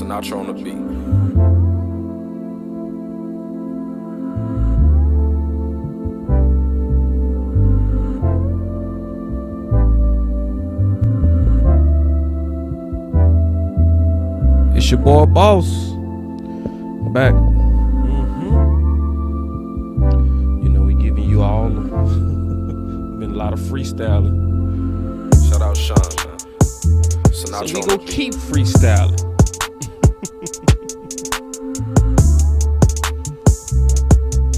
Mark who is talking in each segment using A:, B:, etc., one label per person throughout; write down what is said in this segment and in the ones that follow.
A: Sinatra on the beat.
B: It's your boy Boss. Back. You know, we giving you all been a lot of freestyling.
A: Shout out Sean, man. Sinatra
B: So we
A: on
B: gonna
A: the beat.
B: keep freestyling.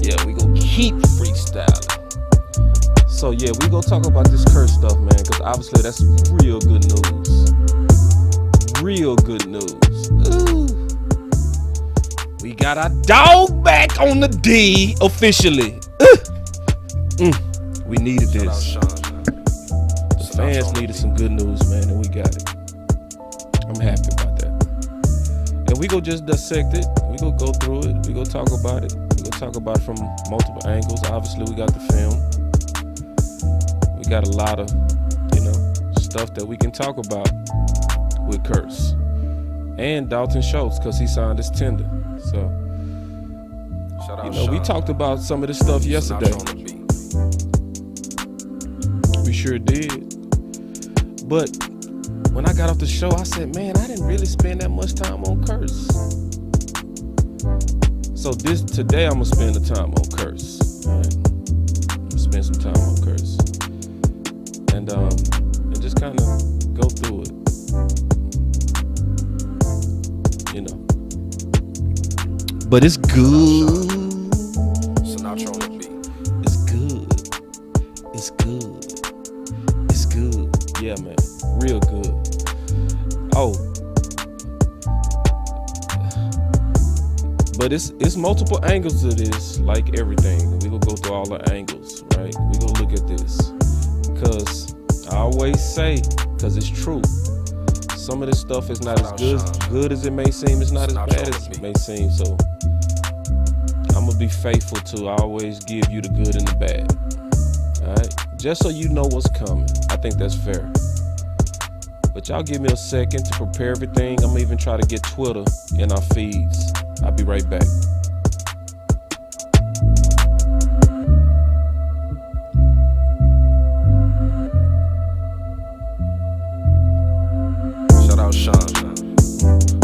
B: Yeah, we gonna keep freestyling. So yeah, we gonna talk about this Kearse stuff, man, because obviously that's real good news. Real good news. Ooh. We got our dog back on the D officially. We needed
A: Shout out
B: this.
A: Sean, man.
B: The fans needed some good news, man, and we got it. I'm happy about that. And we go just dissect it. We go through it. We go talk about it. We go talk about it from multiple angles. Obviously, we got the film. We got a lot of, stuff that we can talk about with Kearse and Dalton Shultz, because he signed his tender. So,
A: Shout out
B: we
A: Sean,
B: talked about some of this stuff yesterday.
A: Sinatra on the beat.
B: We sure did. But when I got off the show, I said, man, I didn't really spend that much time on Kearse. So today I'm gonna spend the time on Kearse. All right? I'm gonna spend some time on Kearse. And just kind of go through it. But it's good.
A: Sinatra on the beat.
B: It's good. It's good. It's good. Yeah, man. Real good. Oh. But it's multiple angles to this, like everything. We gonna go through all the angles, right? We gonna look at this. Because I always say, because it's true, some of this stuff is not as good as it may seem. It's not as bad as it may seem. So I'm gonna be faithful to always give you the good and the bad. All right, just so you know what's coming. I think that's fair. But y'all give me a second to prepare everything. I'm gonna even try to get Twitter in our feeds. I'll be right back.
A: Shout out Sean, man.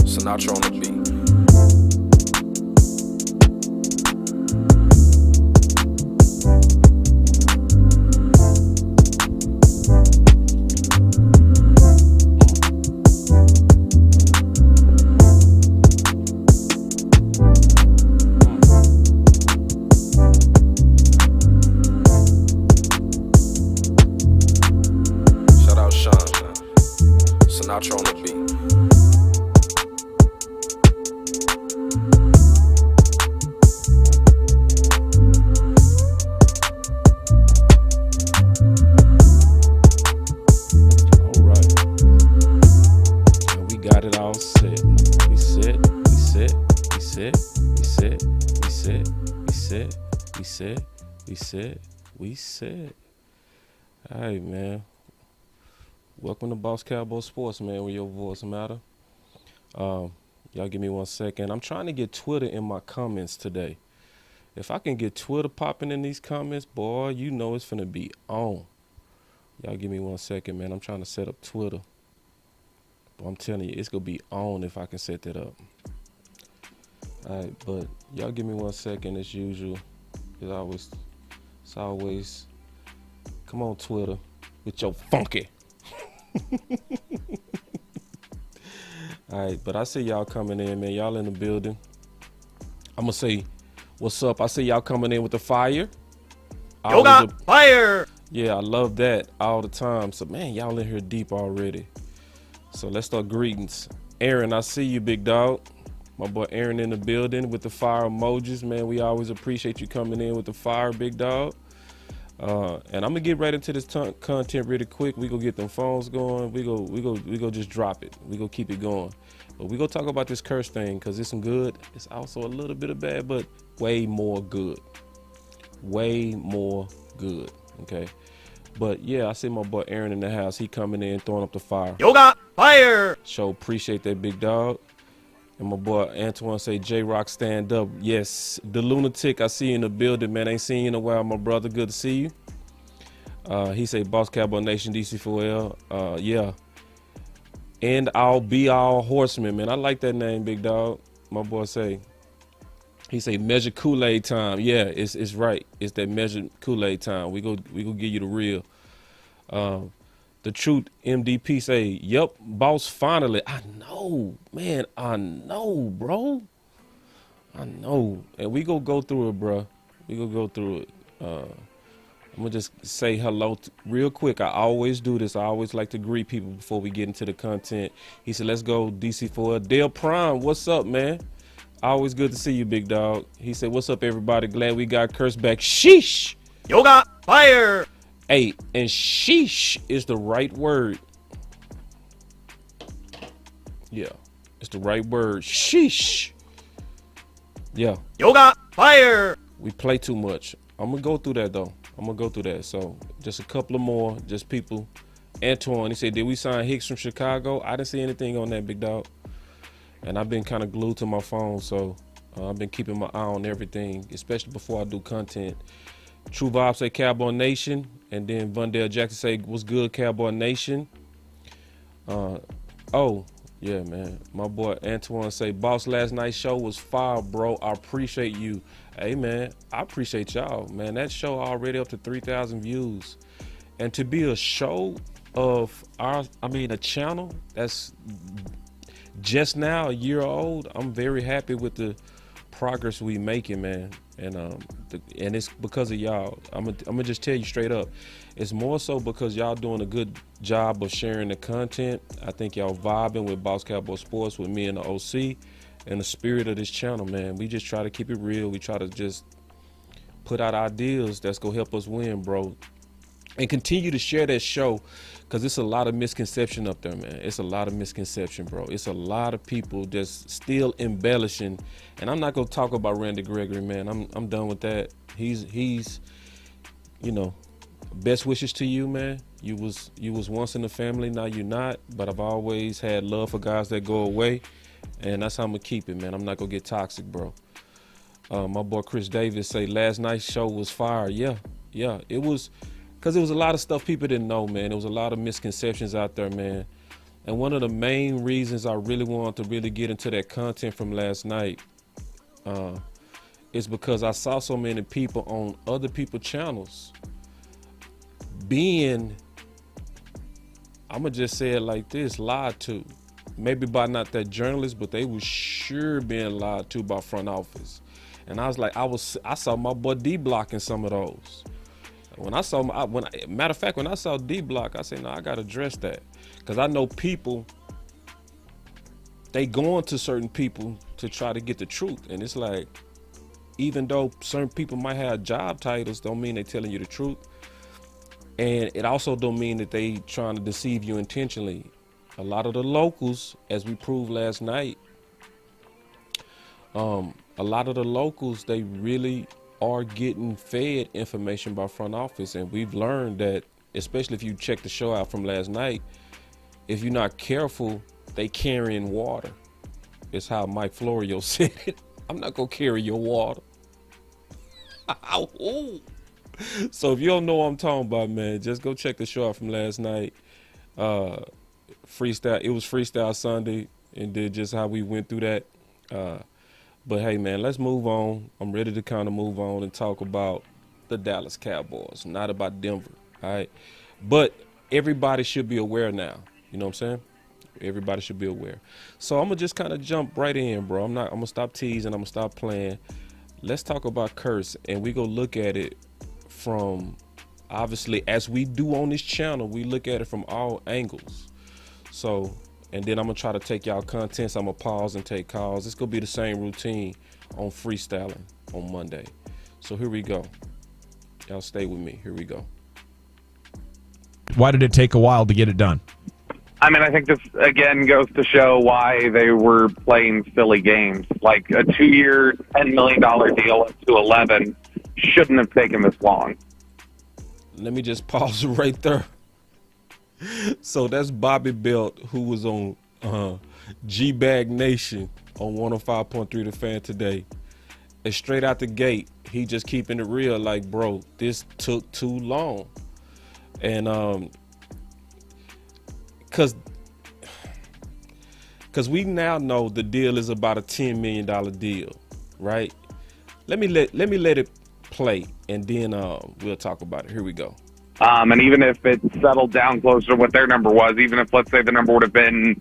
A: Sinatra on the beat. Shout out Sean, man. Sinatra on the beat. We set. All right, man. Welcome to BossCowboySports, man, where your voice matter. Y'all give me 1 second. I'm trying to get Twitter in my comments today. If I can get Twitter popping in these comments, boy, you know it's finna be on. Y'all give me 1 second, man. I'm trying to set up Twitter. But I'm telling you, it's gonna be on if I can set that up. All right, but y'all give me 1 second as usual. It's always, come on Twitter with your funky. All right, but I see y'all coming in, man. Y'all in the building. I'm gonna say, what's up? I see y'all coming in with the fire.
C: Yoga fire.
B: Yeah, I love that all the time. So, man, y'all in here deep already. So let's start greetings. Aaron, I see you, big dog. My boy Aaron in the building with the fire emojis, man. We always appreciate you coming in with the fire, big dog. And I'm gonna get right into this content really quick. We go get them phones going. We go just drop it. We go keep it going. But we go talk about this Kearse thing because it's some good. It's also a little bit of bad, but way more good. Way more good. Okay. But yeah, I see my boy Aaron in the house. He coming in, throwing up the fire.
C: Yoga fire.
B: So appreciate that, big dog.
A: And my boy Antoine say, J-Rock, stand up. Yes, the lunatic, I see you in the building, man. Ain't seen you in a while, my brother. Good to see you. He say, Boss Cowboy Nation, DC4L. Yeah. And I'll be all horseman, man. I like that name, big dog. My boy say, he say, measure Kool-Aid time. Yeah, it's right. It's that measured Kool-Aid time. We go give you the real. The truth, MDP say, yep, boss, finally. I know, man. I know, bro. I know. And we go through it, bro. We go through it. I'm going to just say hello real quick. I always do this. I always like to greet people before we get into the content. He said, let's go, DC4. Dale Prime, what's up, man? Always good to see you, big dog. He said, what's up, everybody? Glad we got Kearse back. Sheesh.
C: Yoga fire.
A: Hey, and sheesh is the right word. Yeah, it's the right word. Sheesh. Yeah.
C: Yoga fire.
A: We play too much. I'm going to go through that, though. I'm going to go through that. So just a couple of more, just people. Antoine, he said, did we sign Hicks from Chicago? I didn't see anything on that, big dog. And I've been kind of glued to my phone, so I've been keeping my eye on everything, especially before I do content. True Vibe say Cowboy Nation, and then Vondell Jackson say, what's good, Cowboy Nation? Oh, yeah, man. My boy Antoine say, boss, last night's show was fire, bro. I appreciate you. Hey, man, I appreciate y'all, man. That show already up to 3,000 views. And to be a show of a channel that's just now a year old, I'm very happy with the progress we making, man. And it's because of y'all. I'm gonna just tell you straight up, it's more so because y'all doing a good job of sharing the content. I think y'all vibing with Boss Cowboy Sports, with me and the OC, and the spirit of this channel, man. We just try to keep it real. We try to just put out ideas that's gonna help us win, bro. And continue to share that show, because it's a lot of misconception up there, man. It's a lot of misconception, bro. It's a lot of people just still embellishing. And I'm not gonna talk about Randy Gregory, man. I'm done with that. He's you know, best wishes to you, man. You was once in the family, now you're not. But I've always had love for guys that go away, and that's how I'm gonna keep it, man. I'm not gonna get toxic, bro. My boy Chris Davis say last night's show was fire. Yeah, it was. Because there was a lot of stuff people didn't know, man. There was a lot of misconceptions out there, man. And one of the main reasons I really wanted to really get into that content from last night is because I saw so many people on other people's channels being, I'm going to just say it like this, lied to. Maybe by not that journalist, but they was sure being lied to by front office. And I was like, I saw my boy D-Block in some of those. When I saw matter of fact, when I saw D-Block, I said, no, I gotta address that, because I know people, they going to certain people to try to get the truth, and it's like, even though certain people might have job titles, don't mean they telling you the truth, and it also don't mean that they trying to deceive you intentionally. A lot of the locals, as we proved last night, a lot of the locals, they really are getting fed information by front office. And we've learned that, especially if you check the show out from last night, if you're not careful, they carrying water. It's how Mike Florio said it. I'm not gonna carry your water. So if you don't know what I'm talking about, man, just go check the show out from last night. Freestyle, it was Freestyle Sunday, and did just how we went through that. But hey, man, let's move on. I'm ready to kind of move on and talk about the Dallas Cowboys, not about Denver, all right? But everybody should be aware now. You know what I'm saying? Everybody should be aware. So I'm going to just kind of jump right in, bro. I'm going to stop teasing. I'm going to stop playing. Let's talk about Kearse, and we go look at it from, obviously, as we do on this channel, we look at it from all angles. So, and then I'm going to try to take y'all contents. I'm going to pause and take calls. It's going to be the same routine on freestyling on Monday. So here we go. Y'all stay with me. Here we go.
D: Why did it take a while to get it done?
E: I mean, I think this, again, goes to show why they were playing silly games. Like a 2-year, $10 million deal up to 11 shouldn't have taken this long.
A: Let me just pause right there. So that's Bobby Belt, who was on G-Bag Nation
B: on 105.3 The Fan today. And straight out the gate, he just keeping it real. Like, bro, this took too long. And cause we now know the deal is about a $10 million deal, right? Let me let it play, and then we'll talk about it. Here we go.
E: And even if it settled down closer to what their number was, even if, let's say, the number would have been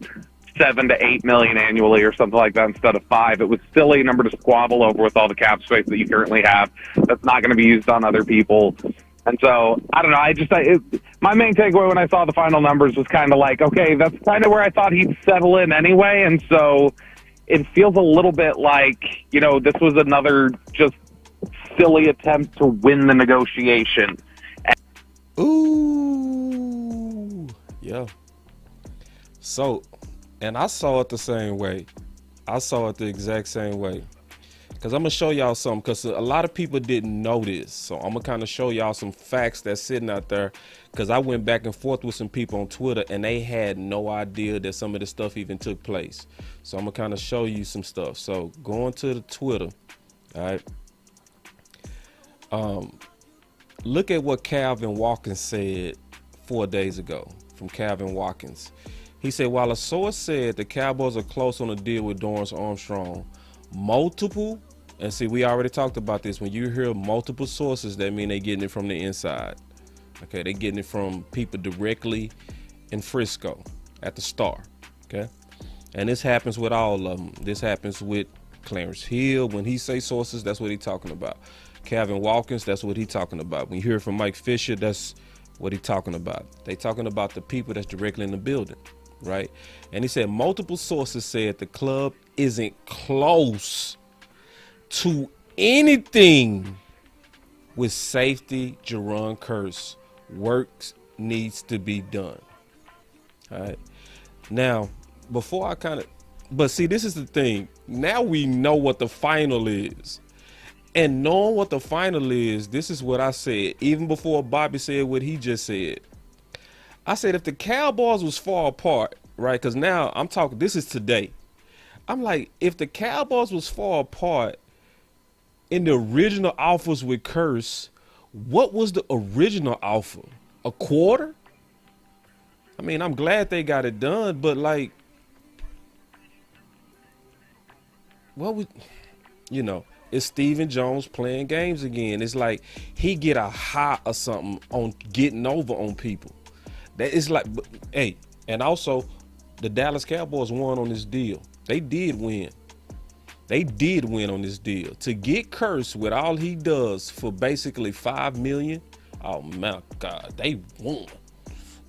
E: $7 to $8 million annually or something like that instead of $5 million, it was still a number to squabble over with all the cap space that you currently have. That's not going to be used on other people. And so, I don't know. My main takeaway when I saw the final numbers was kind of like, okay, that's kind of where I thought he'd settle in anyway. And so it feels a little bit like, this was another just silly attempt to win the negotiation.
B: Ooh, yeah. So, and I saw it the same way. I saw it the exact same way. Because I'm going to show y'all something, because a lot of people didn't know this. So I'm going to kind of show y'all some facts that's sitting out there, because I went back and forth with some people on Twitter, and they had no idea that some of this stuff even took place. So I'm going to kind of show you some stuff. So going to the Twitter, all right. Look at what Calvin Watkins said 4 days ago from Calvin Watkins. He said, while a source said the Cowboys are close on a deal with Dorrance Armstrong, multiple, and see, we already talked about this. When you hear multiple sources, that mean they getting it from the inside. Okay, they getting it from people directly in Frisco at the Star. Okay, and this happens with all of them. This happens with Clarence Hill. When he say sources, that's what he talking about. Calvin Watkins, that's what he talking about. When you hear from Mike Fisher, that's what he talking about. They talking about the people that's directly in the building, right? And he said multiple sources said the club isn't close to anything with safety Jayron Kearse. Work needs to be done. All right. Now, before I but see, this is the thing. Now we know what the final is. And knowing what the final is, this is what I said, even before Bobby said what he just said. I said, if the Cowboys was far apart, right? Because now I'm talking, this is today. I'm like, if the Cowboys was far apart in the original offers with Kearse, what was the original offer? A quarter? I mean, I'm glad they got it done, but like, what would, it's Stephen Jones playing games again. It's like he get a high or something on getting over on people. That is like, hey, and also the Dallas Cowboys won on this deal. They did win. They did win on this deal. To get Kearse with all he does for basically $5 million, oh my God, they won.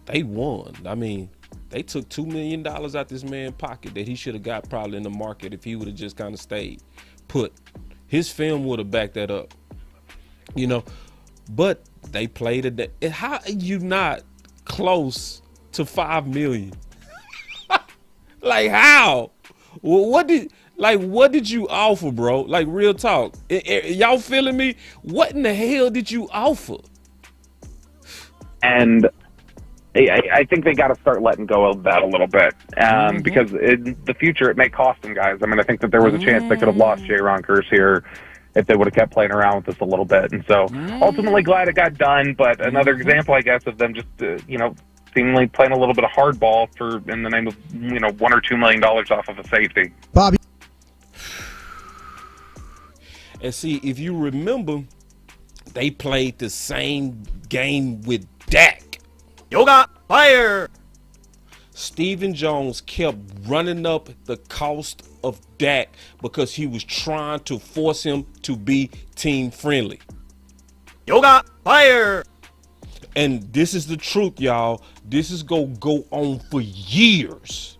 B: They won. I mean, they took $2 million out this man's pocket that he should have got probably in the market if he would have just kind of stayed put. His film would have backed that up, but they played it. How are you not close to $5 million? Like how? What did you offer, bro? Like real talk. Y'all feeling me? What in the hell did you offer?
E: And I think they got to start letting go of that a little bit, because in the future it may cost them guys. I mean, I think that there was a chance they could have lost Jayron Kearse here if they would have kept playing around with this a little bit. And so ultimately glad it got done, but another example, I guess, of them just, seemingly playing a little bit of hardball in the name of, $1 or $2 million off of a safety.
D: Bobby.
B: And see, if you remember, they played the same game with Dak.
C: Yoga fire.
B: Stephen Jones kept running up the cost of Dak because he was trying to force him to be team friendly.
C: Yoga fire.
B: And this is the truth, y'all. This is gonna go on for years.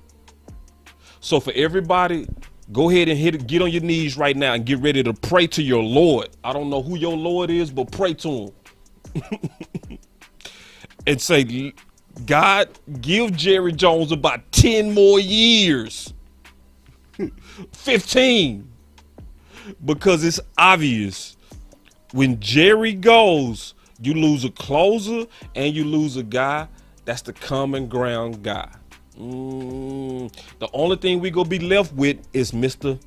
B: So for everybody, go ahead and get on your knees right now and get ready to pray to your Lord. I don't know who your Lord is, but pray to him. And say, God, give Jerry Jones about 10 more years. 15. Because it's obvious. When Jerry goes, you lose a closer and you lose a guy that's the common ground guy. The only thing we gonna be left with is Mr.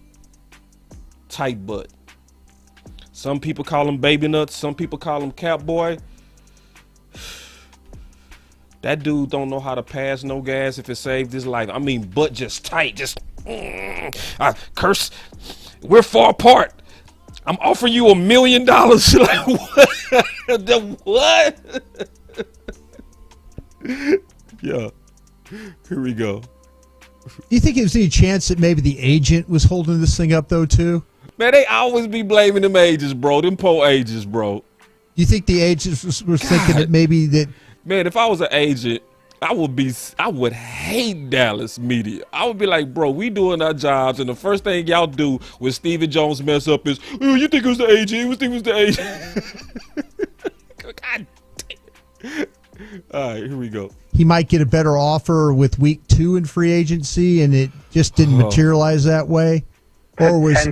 B: Tight Butt. Some people call him Baby Nuts. Some people call him Catboy. That dude don't know how to pass no gas if it saved his life. I mean, butt just tight. Just Kearse, we're far apart. I'm offering you $1 million. Like what? The what? Yeah. Here we go.
D: Do you think there's any chance that maybe the agent was holding this thing up though too?
B: Man, they always be blaming them agents, bro. Them poor agents, bro.
D: You think the agents were thinking that maybe that?
B: Man, if I was an agent, I would hate Dallas media. I would be like, bro, we doing our jobs, and the first thing y'all do when Stephen Jones mess up is, oh, you think it was the agent? You think it was the agent? God damn. All right, here we go.
D: He might get a better offer with week 2 in free agency, and it just didn't materialize that way. Or was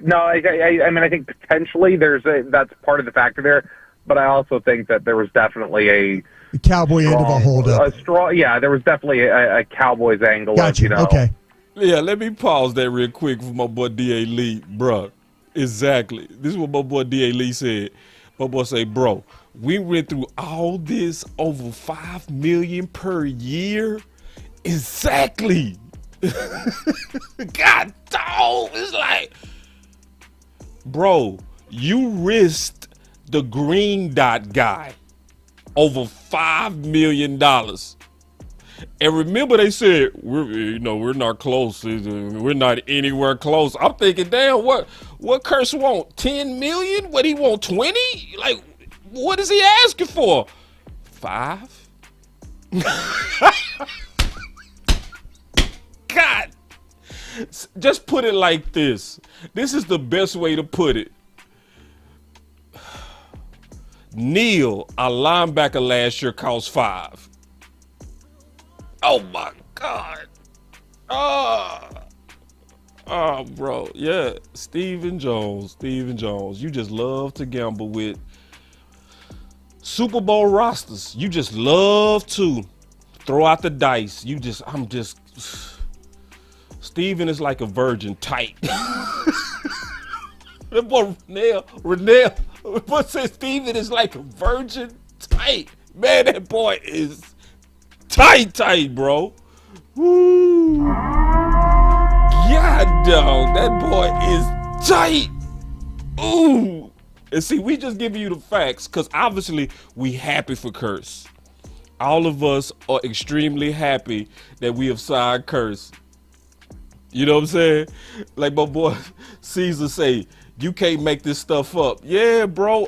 E: No, I mean, I think potentially that's part of the factor there, but I also think that there was definitely
D: the Cowboy end of a holdup.
E: There was definitely a Cowboys angle.
D: Gotcha. Okay.
B: Yeah, let me pause that real quick for my boy D.A. Lee, bro. Exactly. This is what my boy D.A. Lee said. My boy say, bro, we went through all this over $5 million per year. Exactly. God dog. It's like, bro, you risked the green dot guy over $5 million. And remember they said, we're not close. We're not anywhere close. I'm thinking, damn, what Kearse want? 10 million? What he want, 20? Like, what is he asking for? 5? God. Just put it like this. This is the best way to put it. Neil, our linebacker last year, cost 5. Oh my God. Oh, bro. Yeah. Stephen Jones. You just love to gamble with Super Bowl rosters. You just love to throw out the dice. Stephen is like a virgin tight. That boy Renell. What says Stephen is like a virgin tight. Man, that boy is tight, bro. Woo. God, dog, that boy is tight. Ooh. And see, we just giving you the facts because obviously we happy for Kearse. All of us are extremely happy that we have signed Kearse. You know what I'm saying? Like my boy Caesar say, you can't make this stuff up. Yeah, bro.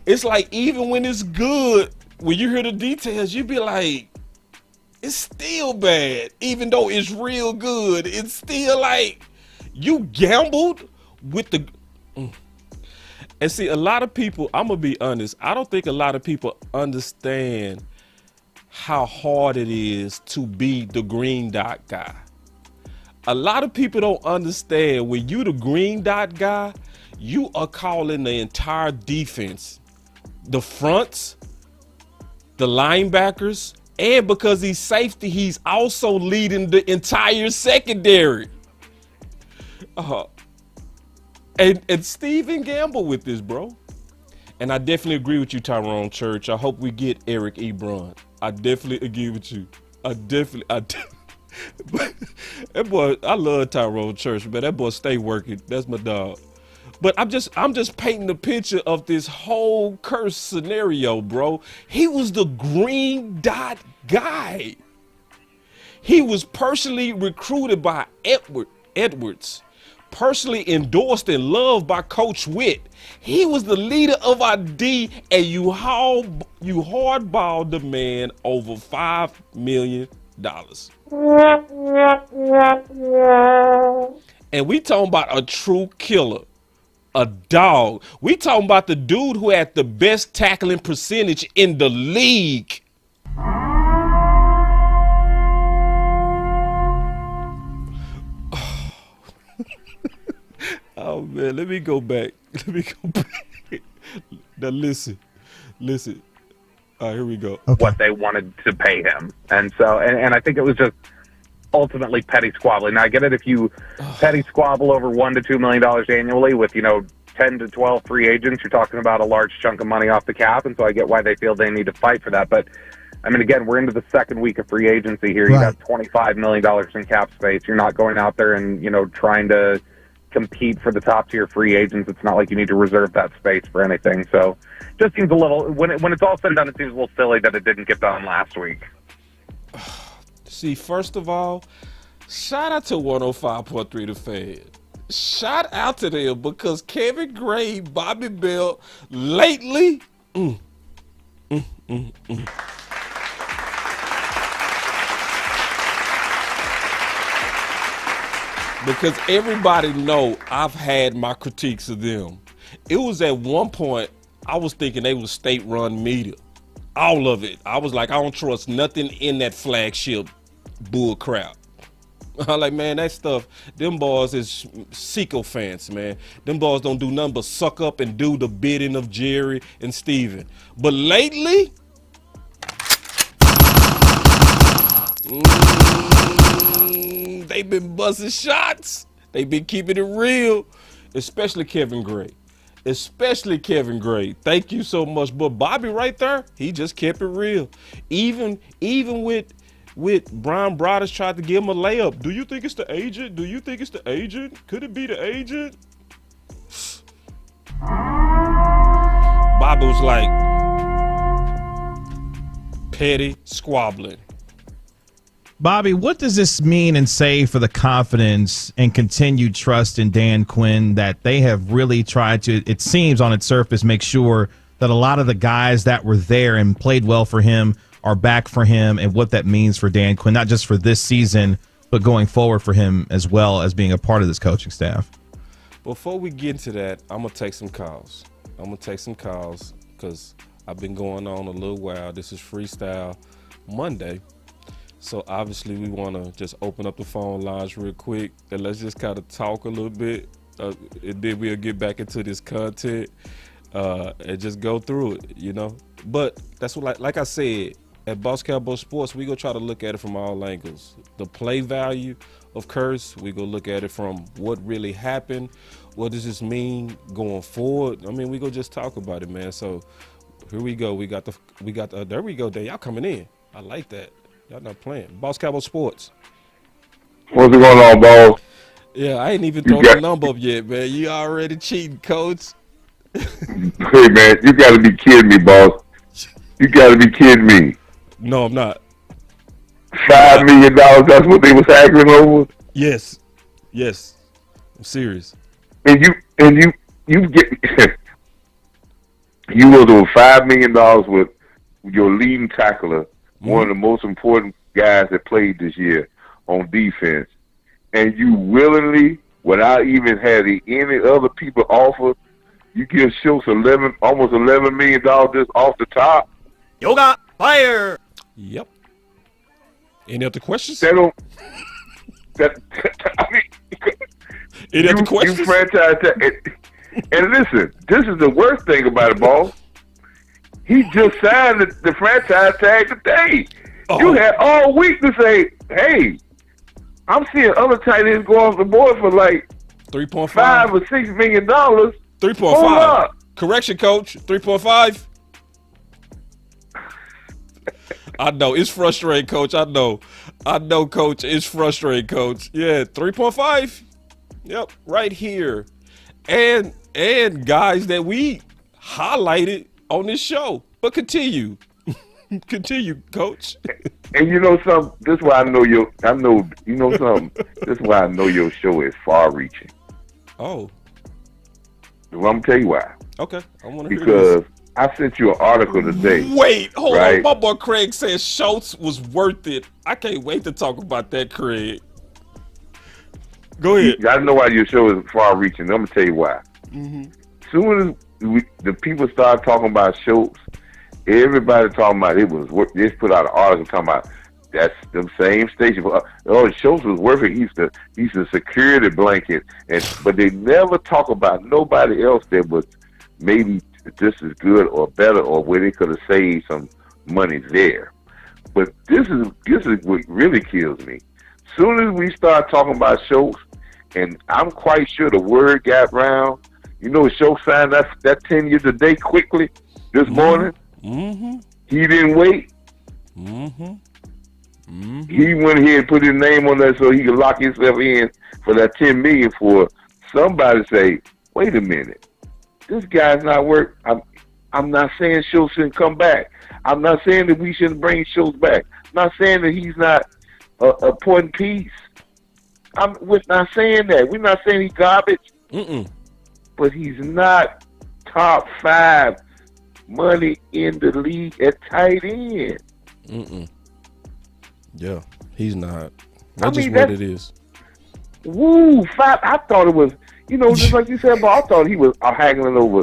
B: It's like even when it's good, when you hear the details, you be like, it's still bad. Even though it's real good, it's still like you gambled with the. And see, a lot of people, I'm going to be honest, I don't think a lot of people understand how hard it is to be the green dot guy. A lot of people don't understand when you the green dot guy, you are calling the entire defense, the fronts, the linebackers, and because he's safety, he's also leading the entire secondary. And Steven gambled with this, bro. And I definitely agree with you, Tyrone Church. I hope we get Eric Ebron. I definitely agree with you. That boy, I love Tyrone Church, but that boy stay working. That's my dog. But I'm just painting the picture of this whole Kearse scenario, bro. He was the green dot guy. He was personally recruited by Edwards, personally endorsed and loved by Coach Witt. He was the leader of our D, and you hardballed the man over $5 million. And we talking about a true killer, a dog. We talking about the dude who had the best tackling percentage in the league. Oh man, let me go back. Now listen. All right, here we go.
D: Okay.
E: what they wanted to pay him. And so, and I think it was just ultimately petty squabbling. Now, I get it if you petty squabble over $1 to $2 million annually with, 10 to 12 free agents, you're talking about a large chunk of money off the cap, and so I get why they feel they need to fight for that. But, I mean, again, we're into the second week of free agency here. You got $25 million in cap space. You're not going out there and, trying to compete for the top-tier free agents. It's not like you need to reserve that space for anything. So it just seems a little, when it's all said and done, it seems a little silly that it didn't get done last week.
B: See, first of all, shout out to 105.3 The Fan. Shout out to them because Kevin Gray, Bobby Bell, lately, because everybody know I've had my critiques of them. It was at one point I was thinking they was state-run media, all of it. I was like, I don't trust nothing in that flagship bull crap. I'm like, man, that stuff, them boys is sycophants, man. Them boys don't do nothing but suck up and do the bidding of Jerry and Steven. But lately, they've been buzzing shots. They've been keeping it real, especially Kevin Gray. Thank you so much. But Bobby right there, he just kept it real. Even with Brian Broaddus tried to give him a layup. Do you think it's the agent? Could it be the agent? Bobby was like, petty squabbling.
F: Bobby, what does this mean and say for the confidence and continued trust in Dan Quinn that they have really tried to, it seems on its surface, make sure that a lot of the guys that were there and played well for him are back for him, and what that means for Dan Quinn, not just for this season, but going forward for him as well as being a part of this coaching staff?
B: Before we get into that, I'm going to take some calls. Because I've been going on a little while. This is Freestyle Monday. So obviously we want to just open up the phone lines real quick and let's just kind of talk a little bit. And then we'll get back into this content and just go through it, But that's what, like I said, at Boss Cowboy Sports, we go try to look at it from all angles. The play value of Kearse, we go look at it from what really happened. What does this mean going forward? I mean, we go just talk about it, man. So here we go. We got there we go. Y'all coming in. I like that. Y'all not playing. Boss Cowboy Sports.
G: What's going on, boss?
B: Yeah, I ain't even thrown the number up yet, man. You already cheating, coach.
G: Hey, man, you got to be kidding me, boss. You got to be kidding me.
B: No, I'm not.
G: $5 million, that's what they was haggling over?
B: Yes. I'm serious.
G: And you get you was over $5 million with your leading tackler, one of the most important guys that played this year on defense, and you willingly, without even having any other people offer, you give Shultz almost $11 million just off the top.
C: Yoga fire.
B: Yep. Any other questions?
G: I mean,
B: Any other questions?
G: You franchise that. And listen, this is the worst thing about it, boss. He just signed the franchise tag today. Oh. You had all week to say, hey, I'm seeing other tight ends go off the board for like
B: 3.5
G: $5 or $6 million.
B: 3.5. Correction, coach. 3.5. I know it's frustrating, coach. I know, coach. It's frustrating, coach. Yeah, 3.5. Yep, right here, and guys that we highlighted on this show. But continue, coach.
G: And you know something? This is why you know something. This is why I know your show is far-reaching.
B: Oh,
G: well, I'm gonna tell you why.
B: Okay, I want to hear this.
G: Because I sent you an article today.
B: Wait, hold on. My boy Craig says Schultz was worth it. I can't wait to talk about that, Craig. Go ahead.
G: I know why your show is far-reaching. I'm gonna tell you why. Soon as the people start talking about Schultz, everybody talking about it was. They put out an article talking about that's the same station. Oh, Schultz was worth it. He's the security blanket, but they never talk about nobody else that was maybe just as good or better, or where they could have saved some money there. But this is what really kills me. Soon as we start talking about Schultz, and I'm quite sure the word got round. You know, Schultz signed that 10 years a day quickly this morning.
B: Mm-hmm.
G: He didn't wait.
B: Mm-hmm. Mm-hmm.
G: He went ahead and put his name on that so he could lock himself in for that $10 million for somebody to say, wait a minute, this guy's not work. I'm not saying Schultz shouldn't come back. I'm not saying that we shouldn't bring Schultz back. I'm not saying that he's not a important piece. We're not saying that. We're not saying he's garbage.
B: Mm-mm.
G: But he's not top 5 money in the league at tight end.
B: Mm-mm. Yeah, he's not. That's just what it is.
G: Woo, 5. I thought it was, just like you said, but I thought he was haggling over.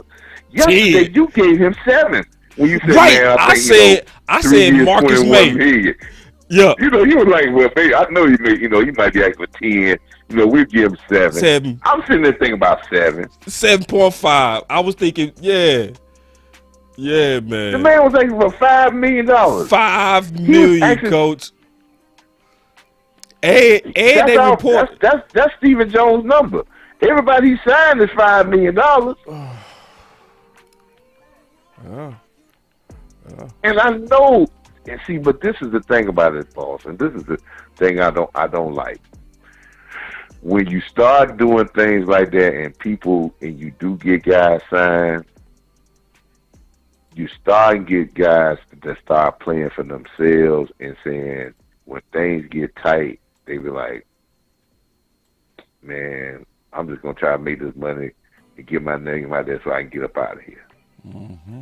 G: Yesterday, you gave him 7. When you said,
B: right,
G: man,
B: I said Marcus May. Yeah.
G: You were like, well, baby, I know he might be asking for 10. We'll give him 7. I'm sitting there thinking about 7.
B: 7.5. I was thinking, yeah. Yeah, man.
G: The man was asking for $5 million.
B: $5 million, coach. And they report.
G: That's Stephen Jones' number. Everybody he signed is $5 million. And I know, and see, but this is the thing about it, boss, and this is the thing I don't like. When you start doing things like that, and you do get guys signed, you start and get guys that start playing for themselves and saying, when things get tight, they be like, man, I'm just gonna try to make this money and get my name out there so I can get up out of here.
B: Mm-hmm.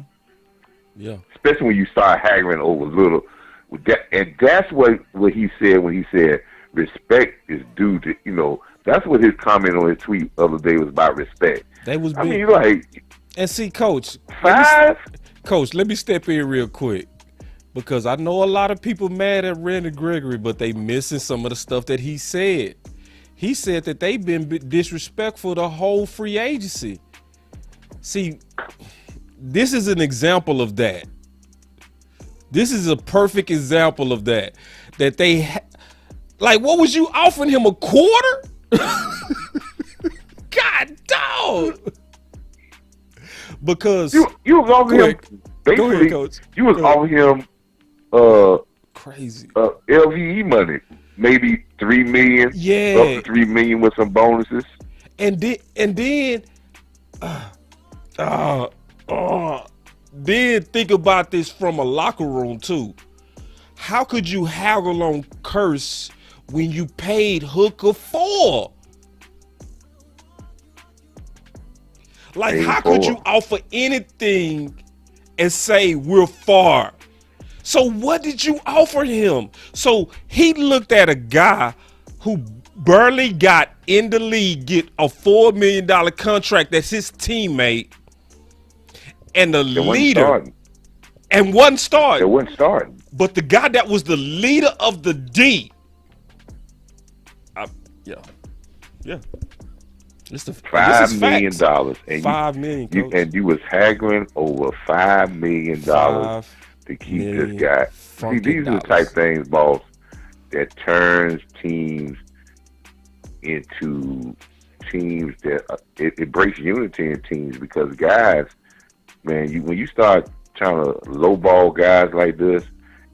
B: Yeah.
G: Especially when you start haggling over little. And that's what he said when he said respect is due to, that's what his comment on his tweet the other day was about, respect.
B: That was big.
G: I mean, like.
B: And see, Coach.
G: 5?
B: Coach, let me step in real quick. Because I know a lot of people mad at Randy Gregory, but they missing some of the stuff that he said. He said that they've been disrespectful the whole free agency. See, this is an example of that. This is a perfect example of that. That they, like, what was you offering him, a quarter? God, dog. Because
G: you was offering him, basically,
B: go ahead, Coach.
G: You was offering him
B: crazy
G: LVE money, maybe $3 million, up to $3 million with some bonuses,
B: and then think about this from a locker room too. How could you haggle on Kearse when you paid Hooker 4? Like, how could you offer anything and say we're far? So what did you offer him? So he looked at a guy who barely got in the league, get a $4 million contract that's his teammate, and the leader, and wasn't starting.
G: It wasn't starting.
B: But the guy that was the leader of the D. Yeah. It's the
G: $5 million, and
B: $5 million, Coach.
G: and you was haggling over $5 million to keep this guy. See, these are the type things, boss, that turns teams into teams that it breaks unity in teams, because guys, man, when you start trying to lowball guys like this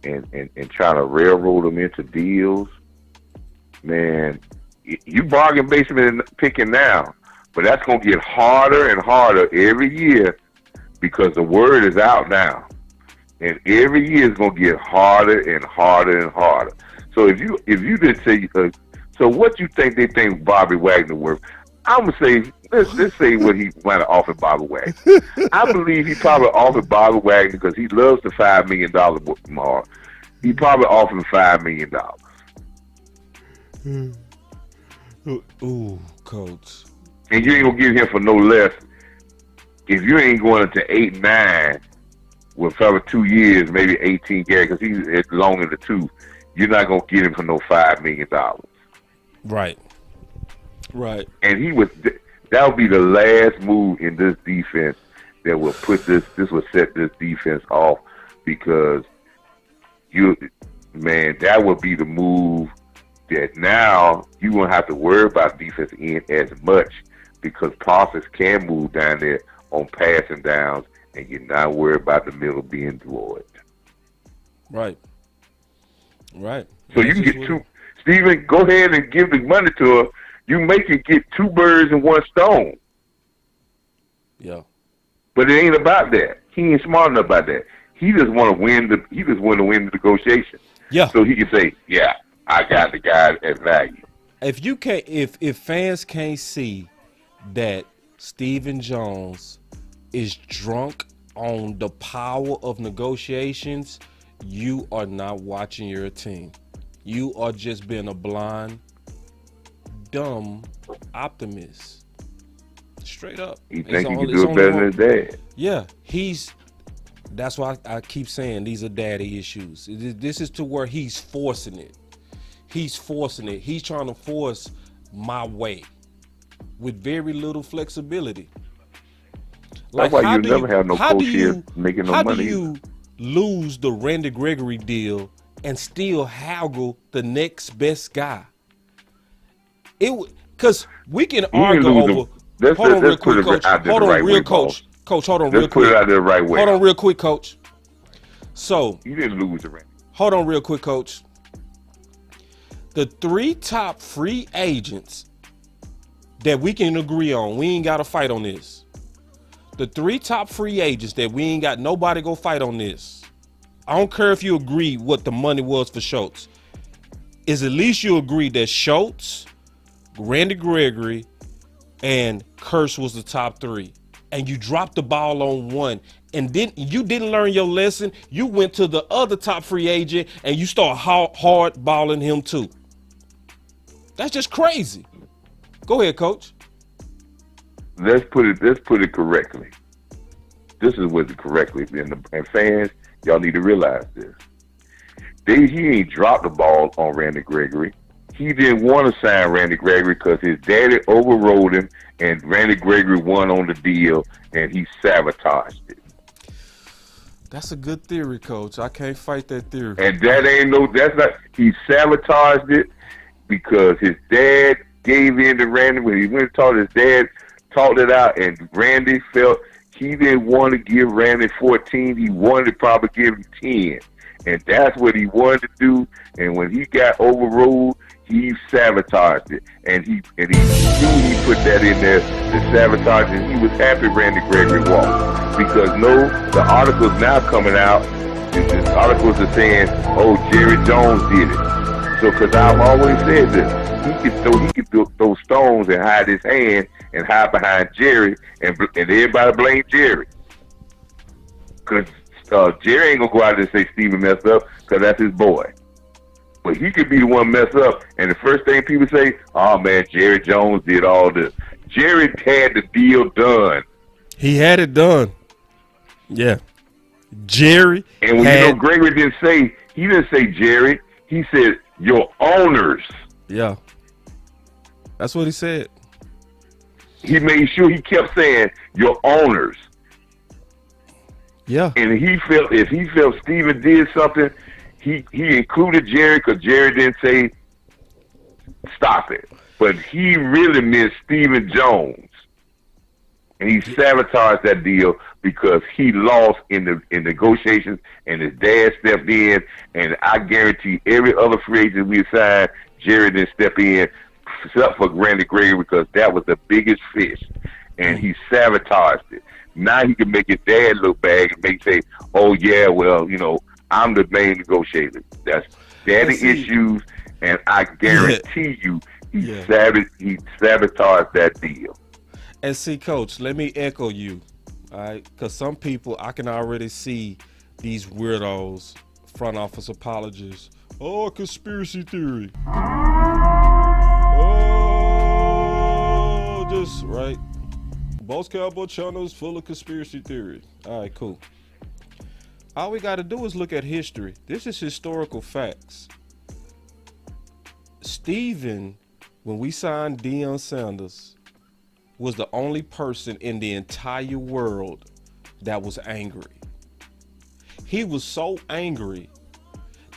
G: and trying to railroad them into deals, man, you bargain basement picking now, but that's going to get harder and harder every year, because the word is out now. And every year is going to get harder and harder and harder. So if you did say, so what you think they think Bobby Wagner worth? I'm gonna say, let's say what he might have offered Bobby Wagner. I believe he probably offered Bobby Wagner, because he loves the $5 million mark. He probably offered him $5 million.
B: Ooh, Coach.
G: And you ain't gonna give him for no less. If you ain't going into 8-9 with probably 2 years, maybe 18 games, because he's long in the tooth, you're not gonna get him for no $5 million.
B: Right.
G: And that would be the last move in this defense that will put this would set this defense off, because that would be the move that now you won't have to worry about defense end as much because Parsons can move down there on passing downs, and you're not worried about the middle being void.
A: Right.
G: So you can get two. Steven, go ahead and give the money to her. You make it get two birds in one stone.
A: Yeah.
G: But it ain't about that. He ain't smart enough about that. He just want to win the. He just want to win the negotiation.
A: Yeah.
G: So he can say, "Yeah, I got the guy at value."
A: If you can't, if fans can't see that Stephen Jones is drunk on the power of negotiations, you are not watching your team. You are just being a blind, dumb optimist. Straight up.
G: He think he can do it better than his dad.
A: Yeah, that's why I keep saying these are daddy issues. This is to where he's forcing it. He's trying to force my way with very little flexibility.
G: Like, that's why you never have no coach here making no money.
A: How do you lose the Randy Gregory deal and still haggle the next best guy? Because we can argue over. Hold on real quick, coach. Hold on real quick. Coach, hold on real quick.
G: Let's put it out there the right way.
A: Hold on real quick, coach. So
G: you didn't lose the Randy.
A: Hold on real quick, coach. The 3 top free agents that we can agree on, we ain't got to fight on this. The 3 top free agents that we ain't got nobody go fight on this. I don't care if you agree what the money was for Shultz. Is at least you agree that Shultz, Randy Gregory, and Kearse was the top 3. And you dropped the ball on one. And then you didn't learn your lesson. You went to the other top free agent and you start hard balling him too. That's just crazy. Go ahead, coach.
G: Let's put it correctly. This is what it correctly. And fans, y'all need to realize this. He ain't dropped the ball on Randy Gregory. He didn't want to sign Randy Gregory because his daddy overrode him, and Randy Gregory won on the deal, and he sabotaged it.
A: That's a good theory, coach. I can't fight that theory.
G: And he sabotaged it because his dad gave in to Randy. When he went and talked, his dad talked it out, and Randy felt he didn't want to give Randy 14. He wanted to probably give him 10. And that's what he wanted to do. And when he got overruled, he sabotaged it. And he knew he put that in there to sabotage it. He was happy Randy Gregory walked. Because the articles now coming out, the articles are saying, oh, Jerry Jones did it. So, because I've always said this, he could throw stones and hide his hand and hide behind Jerry, and everybody blame Jerry. Because Jerry ain't going to go out there and say Steven messed up, because that's his boy. But he could be the one mess up, and the first thing people say, oh, man, Jerry Jones did all this. Jerry had the deal done.
A: He had it done. Yeah. Jerry
G: and when Gregory didn't say Jerry, he said your owners.
A: Yeah. That's what he said.
G: He made sure he kept saying your owners.
A: Yeah.
G: And if he felt Steven did something, he included Jerry because Jerry didn't say stop it. But he really meant Stephen Jones. And he sabotaged that deal because he lost in negotiations, and his dad stepped in. And I guarantee every other free agent we signed, Jerry didn't step in, except for Randy Gregory, because that was the biggest fish, and he sabotaged it. Now he can make his dad look bad and say, "Oh yeah, well, I'm the main negotiator." That's daddy issues, and I guarantee you, he sabotaged that deal.
A: And see, Coach, let me echo you, all right? Because some people, I can already see these weirdos, front office apologists. Oh, conspiracy theory. Oh, just right. Boss Cowboy channel is full of conspiracy theories. All right, cool. All we got to do is look at history. This is historical facts. Steven, when we signed Deion Sanders, was the only person in the entire world that was angry. He was so angry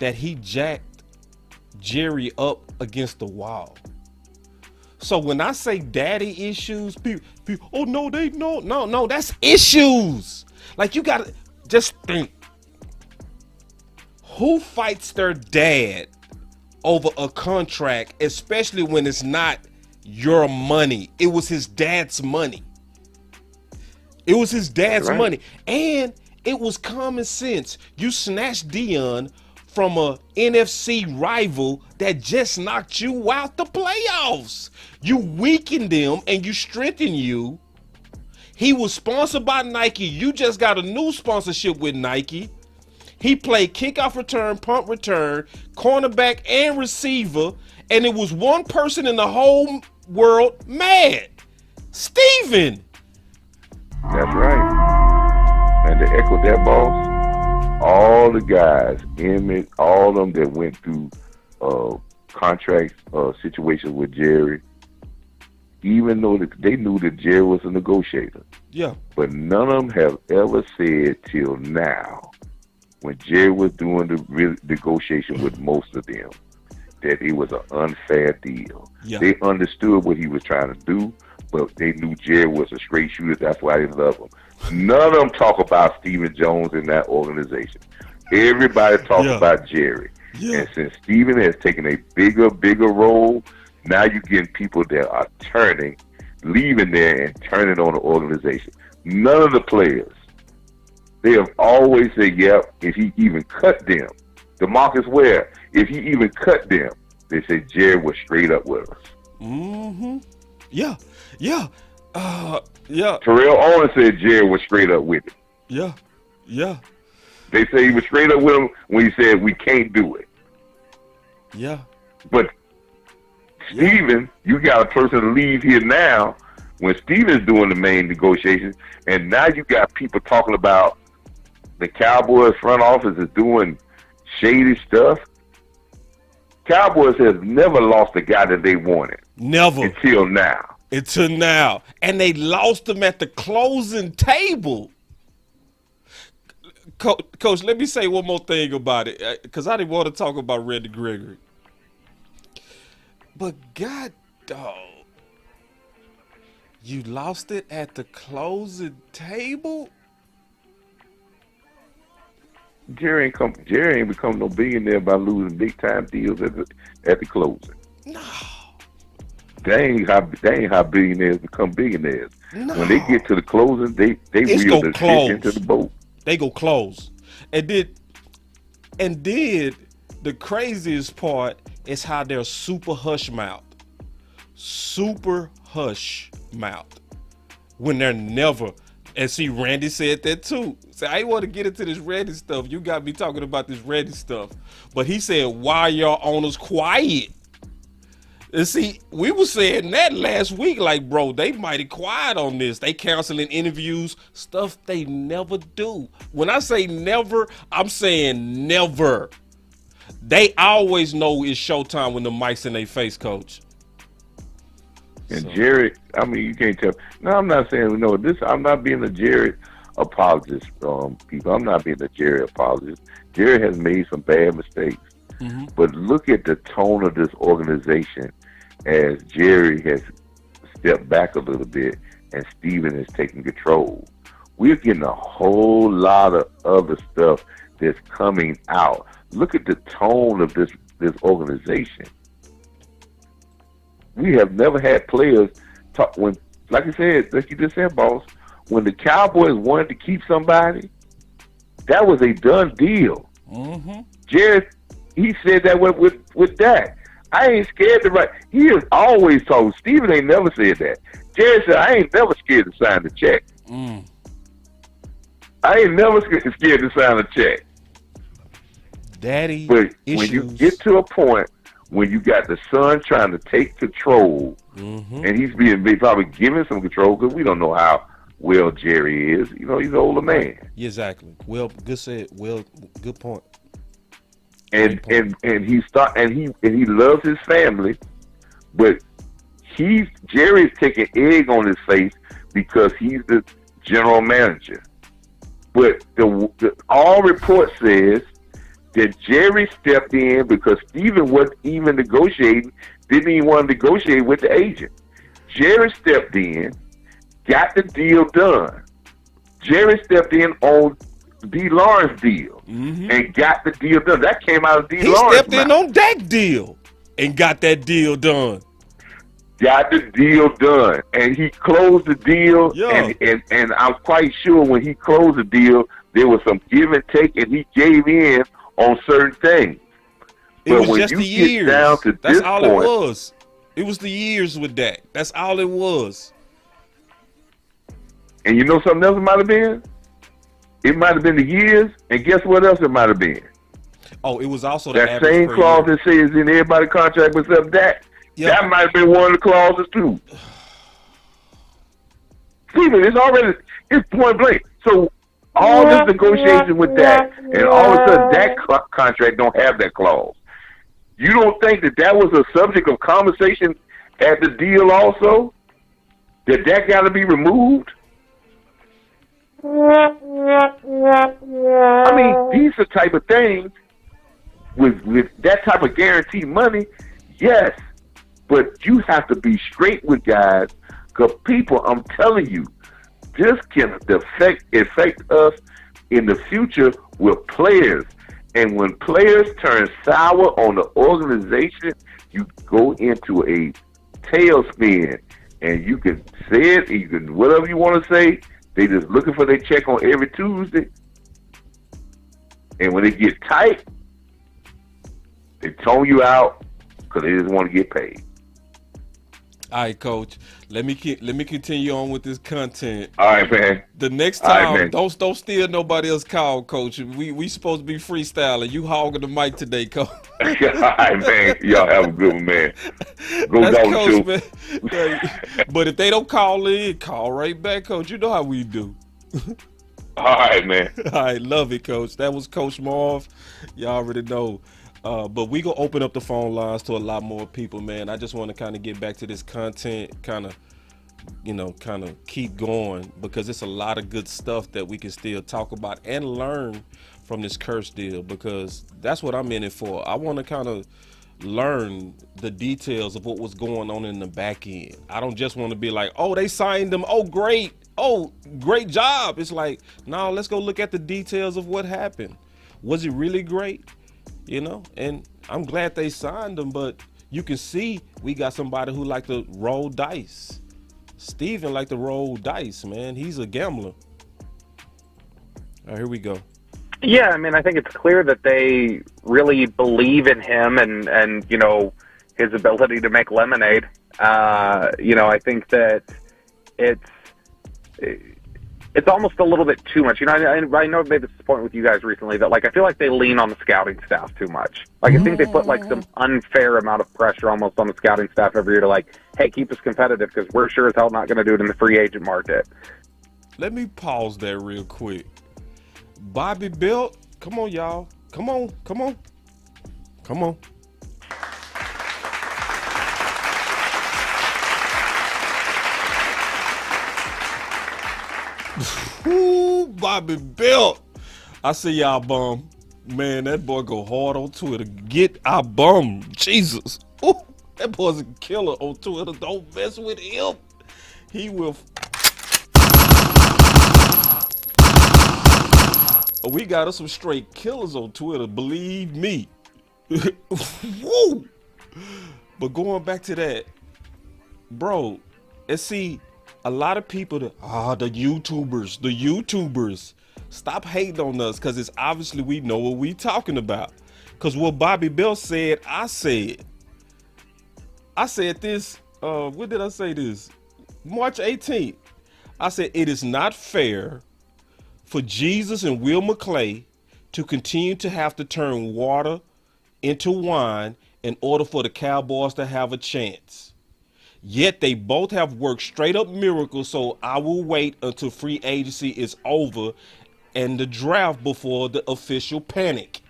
B: that he jacked Jerry up against the wall. So when I say daddy issues, people oh no, no, that's issues. Like, you gotta just think, who fights their dad over a contract, especially when it's not your money? It was his dad's money. It was his dad's money. And it was common sense. You snatched Deion from a NFC rival that just knocked you out the playoffs. You weakened them and you strengthened you. He was sponsored by Nike. You just got a new sponsorship with Nike. He played kickoff return, punt return, cornerback, and receiver. And it was one person in the whole world mad. Steven.
G: That's right. And to echo that, boss, all the guys, Emmett, all of them that went through contract situations with Jerry, even though they knew that Jerry was a negotiator.
B: Yeah.
G: But none of them have ever said till now, when Jerry was doing the negotiation with most of them, that it was an unfair deal.
B: Yeah.
G: They understood what he was trying to do, but they knew Jerry was a straight shooter. That's why they loved him. None of them talk about Stephen Jones in that organization. Everybody talks about Jerry.
B: Yeah.
G: And since Stephen has taken a bigger role, now you're getting people that are leaving there and turning on the organization. None of the players, they have always said, if he even cut them, DeMarcus Ware, if he even cut them, they said Jerry was straight up with us.
B: Mm-hmm. Yeah.
G: Terrell Owens said Jerry was straight up with it.
B: Yeah.
G: They say he was straight up with him when he said we can't do it.
B: Yeah.
G: But Steven, you got a person to leave here now when Steven's doing the main negotiations, and now you got people talking about the Cowboys front office is doing shady stuff. Cowboys has never lost a guy that they wanted.
B: Never.
G: Until now.
B: And they lost him at the closing table. Coach, let me say one more thing about it, because I didn't want to talk about Randy Gregory. But God, dog, you lost it at the closing table?
G: Jerry ain't become no billionaire by losing big time deals at the closing.
B: No.
G: They ain't how billionaires become billionaires.
B: No.
G: When they get to the closing, they reel the shit into the boat.
B: They go close. And then the craziest part is how they're super hush mouth. Super hush mouth. When they're never. And see, Randy said that too. See, I ain't want to get into this Randy stuff. You got me talking about this Randy stuff. But he said, why y'all owners quiet? And see, we were saying that last week, like, bro, they mighty quiet on this. They canceling interviews, stuff they never do. When I say never, I'm saying never. They always know it's showtime when the mic's in their face, Coach.
G: And Jerry, I mean, you can't tell. No, I'm not saying this. I'm not being a Jerry apologist, people. I'm not being a Jerry apologist. Jerry has made some bad mistakes. Mm-hmm. But look at the tone of this organization as Jerry has stepped back a little bit and Steven is taking control. We're getting a whole lot of other stuff that's coming out. Look at the tone of this organization. We have never had players talk when, like you said, like you just said, boss, when the Cowboys wanted to keep somebody, that was a done deal. Mm-hmm. Jerry, he said that with Dak. I ain't scared to write. He has always told. Steven ain't never said that. Jerry said, I ain't never scared to sign the check. I ain't never scared to sign a check.
B: Daddy,
G: but when you get to a point when you got the son trying to take control, and he's probably giving some control because we don't know how well Jerry is. He's an older man.
B: Exactly. Well, good said. Well, good point.
G: And he loves his family, but Jerry's taking egg on his face because he's the general manager. But all reports says that Jerry stepped in because Steven wasn't even negotiating, didn't even want to negotiate with the agent. Jerry stepped in, got the deal done. Jerry stepped in on D. Lawrence deal and got the deal done. That came out of D. Lawrence.
B: He stepped in on Dak deal and got that deal done.
G: Got the deal done, and he closed the deal.
B: Yeah.
G: And I'm quite sure when he closed the deal, there was some give and take, and he gave in on certain things.
B: It was just the years.
G: Down to
B: That's
G: this
B: all
G: point,
B: it was. It was the years with Dak. That's all it was.
G: And you know something else it might have been? It might have been the years, and guess what else it might have been?
B: Oh, it was also the
G: that
B: average
G: same
B: per
G: clause
B: year.
G: that says in everybody's contract except that.
B: Yeah.
G: That might have been one of the clauses too. Steven, it's point blank. So all this negotiation with that, and all of a sudden that contract don't have that clause. You don't think that was a subject of conversation at the deal also? That got to be removed? I mean, these are type of things with that type of guaranteed money, yes. But you have to be straight with guys, because people, I'm telling you, this can affect us in the future with players. And when players turn sour on the organization, you go into a tailspin. And you can say it, you can whatever you want to say. They just looking for their check on every Tuesday. And when it gets tight, they tone you out because they just want to get paid.
B: All right, Coach. Let me continue on with this content.
G: All right, man.
B: The next
G: All right,
B: time,
G: man.
B: don't steal nobody else call, Coach. We supposed to be freestyling. You hogging the mic today, Coach.
G: All right, man. Y'all have a good one, man. Go
B: That's
G: Dalton
B: Coach,
G: Shultz.
B: man. But if they don't call in, call right back, Coach. You know how we do.
G: All right, man.
B: All right, love it, Coach. That was Coach Marv. Y'all already know. But we gonna open up the phone lines to a lot more people, man. I just want to kind of get back to this content, kind of keep going, because it's a lot of good stuff that we can still talk about and learn from this Kearse deal, because that's what I'm in it for. I want to kind of learn the details of what was going on in the back end. I don't just want to be like, oh, they signed them. Oh, great. Oh, great job. It's like, no, let's go look at the details of what happened. Was it really great? You know, and I'm glad they signed him, but you can see we got somebody who like to roll dice. Steven like to roll dice, man. He's a gambler. All right, here we go.
E: Yeah, I mean, I think it's clear that they really believe in him and you know, his ability to make lemonade. You know, I think that it's almost a little bit too much. You know, I know I've made this point with you guys recently that, like, I feel like they lean on the scouting staff too much. Like, I think they put, like, some unfair amount of pressure almost on the scouting staff every year to, like, hey, keep us competitive because we're sure as hell not going to do it in the free agent market.
B: Let me pause that real quick. Bobby Belt, come on, y'all. Come on. Ooh, Bobby Belt. I see y'all bum. Man, that boy go hard on Twitter. Get our bum. Jesus. Ooh, that boy's a killer on Twitter. Don't mess with him. He will. We got us some straight killers on Twitter. Believe me. Woo. But going back to that, bro, and see, a lot of people, the YouTubers, stop hating on us, because it's obviously we know what we talking about. Because what Bobby Bell said, I said this, when did I say this? March 18th. I said, it is not fair for Jesus and Will McClay to continue to have to turn water into wine in order for the Cowboys to have a chance. Yet they both have worked straight up miracles, so I will wait until free agency is over and the draft before the official panic.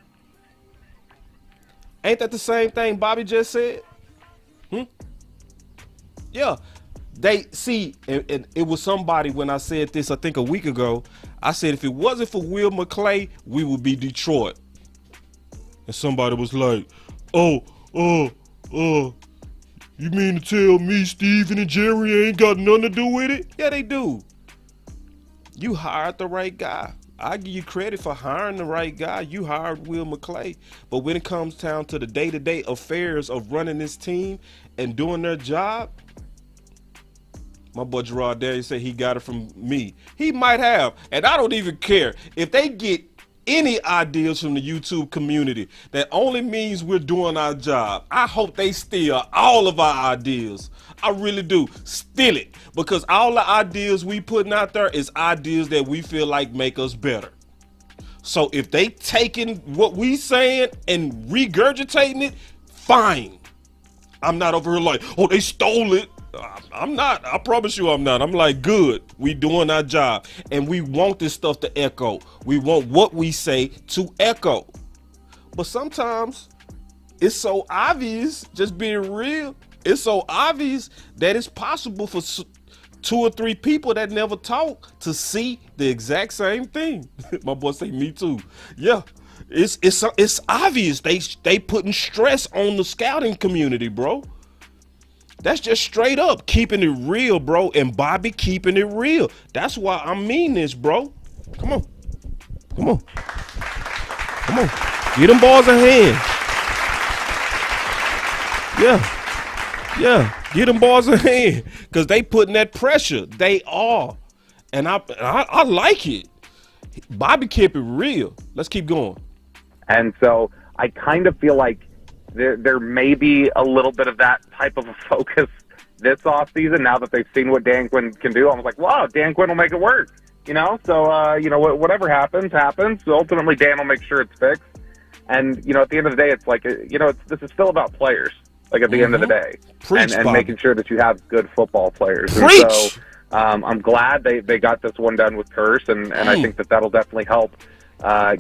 B: Ain't that the same thing Bobby just said? Yeah. They see, and it was somebody when I said this, I think a week ago, I said if it wasn't for Will McClay, we would be Detroit. and somebody was like, you mean to tell me Steven and Jerry ain't got nothing to do with it? Yeah, they do. You hired the right guy. I give you credit for hiring the right guy. You hired Will McClay. But when it comes down to the day-to-day affairs of running this team and doing their job, my boy Gerard Daniels said he got it from me. He might have, and I don't even care. If they get any ideas from the YouTube community, that only means we're doing our job. I hope they steal all of our ideas. I really do. Steal it. Because all the ideas we putting out there is ideas that we feel like make us better. So if they taking what we saying and regurgitating it, fine. I'm not over here like, oh, they stole it. I'm not. I promise you I'm not. I'm like, good. We doing our job. And we want this stuff to echo. We want what we say to echo. But sometimes it's so obvious, just being real, it's so obvious that it's possible for 2 or 3 people that never talk to see the exact same thing. My boy say, me too. Yeah. It's obvious. They putting stress on the scouting community, bro. That's just straight up keeping it real, bro. And Bobby keeping it real. That's why I mean this, bro. Come on. Come on. Come on. Get them balls in hand. Yeah. Get them balls in hand. Because they putting that pressure. They are. And I like it. Bobby kept it real. Let's keep going.
E: And so I kind of feel like there may be a little bit of that type of a focus this offseason now that they've seen what Dan Quinn can do. I was like, wow, Dan Quinn will make it work. So, whatever happens. So ultimately, Dan will make sure it's fixed. And, at the end of the day, it's like, this is still about players, like at the end of the day.
B: Preach,
E: and making sure that you have good football players.
B: Preach.
E: And so I'm glad they got this one done with Kearse, and I think that'll definitely help.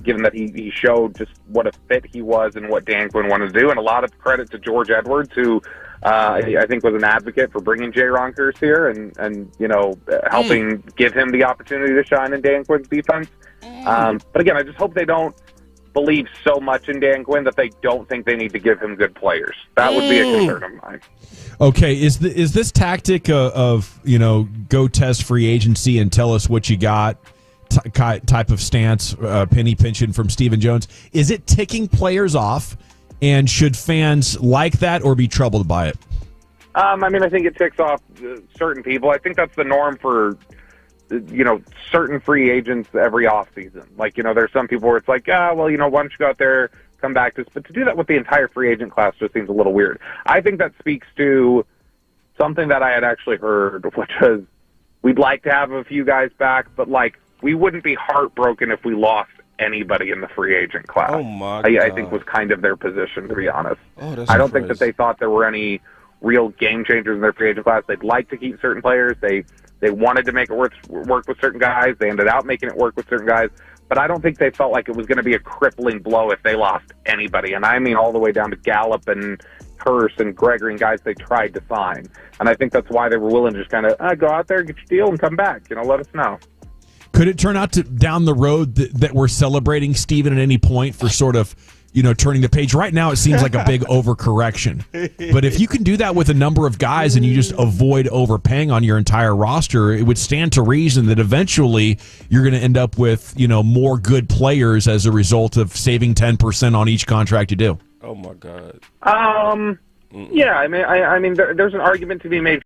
E: Given that he showed just what a fit he was and what Dan Quinn wanted to do. And a lot of credit to George Edwards, who I think was an advocate for bringing Jayron Kearse here and helping give him the opportunity to shine in Dan Quinn's defense. But again, I just hope they don't believe so much in Dan Quinn that they don't think they need to give him good players. That would be a concern of mine.
F: Okay, is this tactic of go test free agency and tell us what you got type of stance, penny pinching from Stephen Jones, is it ticking players off, and should fans like that or be troubled by it?
E: I think it ticks off certain people. I think that's the norm for certain free agents every offseason. Like, there's some people where it's like, why don't you go out there, come back to us? But to do that with the entire free agent class just seems a little weird. I think that speaks to something that I had actually heard, which was we'd like to have a few guys back, but we wouldn't be heartbroken if we lost anybody in the free agent class.
B: Oh my
E: God. I think was kind of their position, to be honest. I don't think that they thought there were any real game changers in their free agent class. They'd like to keep certain players. They wanted to make it work with certain guys. They ended up making it work with certain guys. But I don't think they felt like it was going to be a crippling blow if they lost anybody. And I mean all the way down to Gallup and Kearse and Gregory and guys they tried to sign. And I think that's why they were willing to just kind of go out there, get your deal, and come back. Let us know.
F: Could it turn out to down the road that we're celebrating Steven at any point for sort of, turning the page? Right now it seems like a big overcorrection. But if you can do that with a number of guys and you just avoid overpaying on your entire roster, it would stand to reason that eventually you're going to end up with, more good players as a result of saving 10% on each contract you do.
B: Oh my God.
E: Yeah, there's an argument to be made